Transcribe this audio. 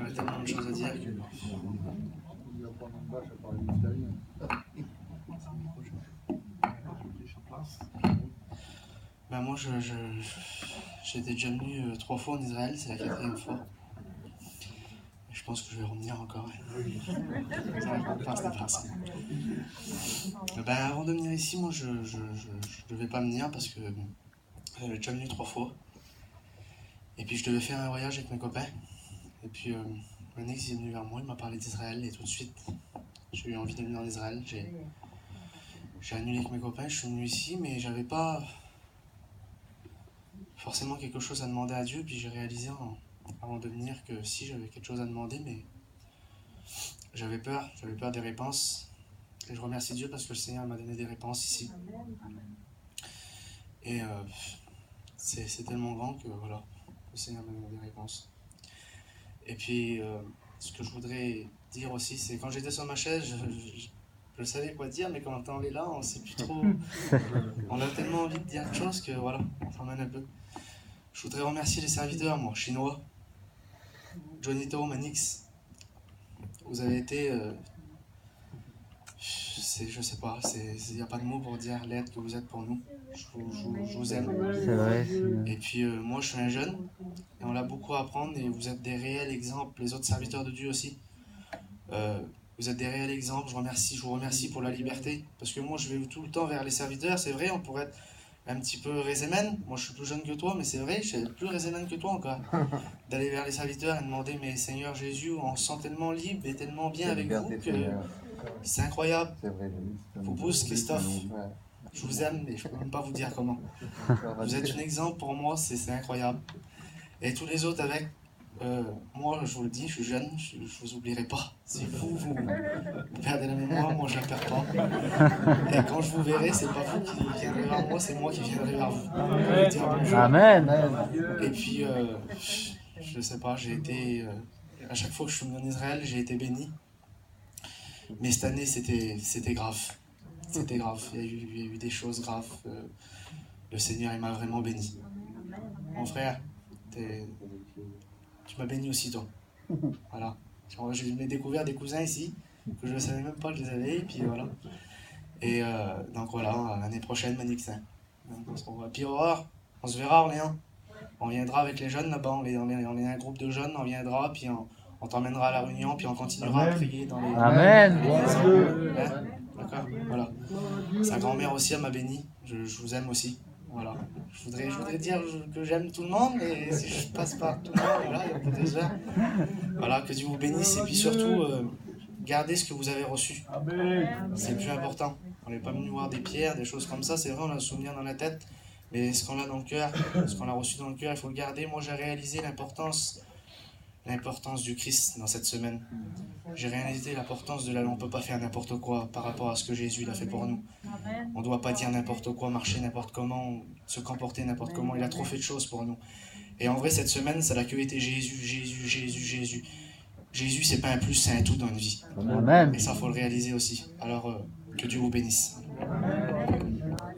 J'aurais tellement de choses à dire que... Ben moi, j'étais déjà venu 3 fois en Israël, c'est la 4e fois. Je pense que je vais revenir encore. Ça va pas faire cette phrase. Ben, avant de venir ici, moi, je devais pas venir parce que j'avais déjà venu 3 fois. Et puis, je devais faire un voyage avec mes copains. Et puis, un ex est venu vers moi, il m'a parlé d'Israël et tout de suite, j'ai eu envie de venir en Israël. J'ai annulé avec mes copains, je suis venu ici, mais j'avais pas forcément quelque chose à demander à Dieu. Puis j'ai réalisé avant de venir que si j'avais quelque chose à demander, mais j'avais peur des réponses. Et je remercie Dieu parce que le Seigneur m'a donné des réponses ici. Et c'est tellement grand que voilà, le Seigneur m'a donné des réponses. Et puis, ce que je voudrais dire aussi, c'est quand j'étais sur ma chaise, je savais quoi dire, mais quand on est là, on sait plus trop. On a tellement envie de dire quelque chose que voilà, on s'emmène un peu. Je voudrais remercier les serviteurs, moi, chinois, Jonito, Manix. Vous avez été, je sais pas, il n'y a pas de mots pour dire l'aide que vous êtes pour nous. Je vous aime. C'est vrai. Et puis moi, je suis un jeune, et on a beaucoup à apprendre, et vous êtes des réels exemples, les autres serviteurs de Dieu aussi. Vous êtes des réels exemples, je vous remercie pour la liberté, parce que moi, je vais tout le temps vers les serviteurs, c'est vrai, on pourrait être un petit peu résémène. Moi, je suis plus jeune que toi, mais c'est vrai, je suis plus résémène que toi encore. D'aller vers les serviteurs et demander, mais Seigneur Jésus, on se sent tellement libre et tellement bien avec vous que c'est incroyable. Vous pousse, Christophe, je vous aime, mais je peux même pas vous dire comment. Vous êtes un exemple pour moi, c'est incroyable. Et tous les autres avec, moi, je vous le dis, je suis jeune, je vous oublierai pas. Si vous perdez la mémoire, moi, je la perds pas. Et quand je vous verrai, c'est pas vous qui viendrez vers moi, c'est moi qui viendrai vers vous. Vous dire bonjour. Amen. Et puis, je sais pas, j'ai été... à chaque fois que je suis venu en Israël, j'ai été béni. Mais cette année, c'était grave. C'était grave. Il y a eu des choses graves. Le Seigneur, il m'a vraiment béni. Mon frère, tu m'as béni aussi, toi. Voilà. J'ai découvert des cousins ici, que je ne savais même pas que je les avais, et puis voilà. Et donc voilà, l'année prochaine, Manix. On se revoit. Puis on se verra, Orléans. On viendra avec les jeunes là-bas, on est un groupe de jeunes, on viendra, puis on t'emmènera à la réunion, puis on continuera à prier dans les... Amen. Hein? D'accord. Voilà. Sa grand-mère aussi, elle m'a béni. Je vous aime aussi. Voilà. Je voudrais dire que j'aime tout le monde, mais si je passe par tout le monde, voilà, il y a pas 2 heures. Voilà, que Dieu vous bénisse, et puis surtout, gardez ce que vous avez reçu. C'est le plus important. On n'est pas venu voir des pierres, des choses comme ça, c'est vrai, on a un souvenir dans la tête, mais ce qu'on a dans le cœur, ce qu'on a reçu dans le cœur, il faut le garder. Moi, j'ai réalisé l'importance du Christ dans cette semaine. J'ai réalisé l'importance de on ne peut pas faire n'importe quoi par rapport à ce que Jésus il a fait pour nous. On ne doit pas dire n'importe quoi, marcher n'importe comment, se comporter n'importe comment. Il a trop fait de choses pour nous. Et en vrai, cette semaine, ça n'a que été Jésus, Jésus, Jésus, Jésus. Jésus, c'est pas un plus, c'est un tout dans une vie. Amen. Et ça, il faut le réaliser aussi. Alors, que Dieu vous bénisse.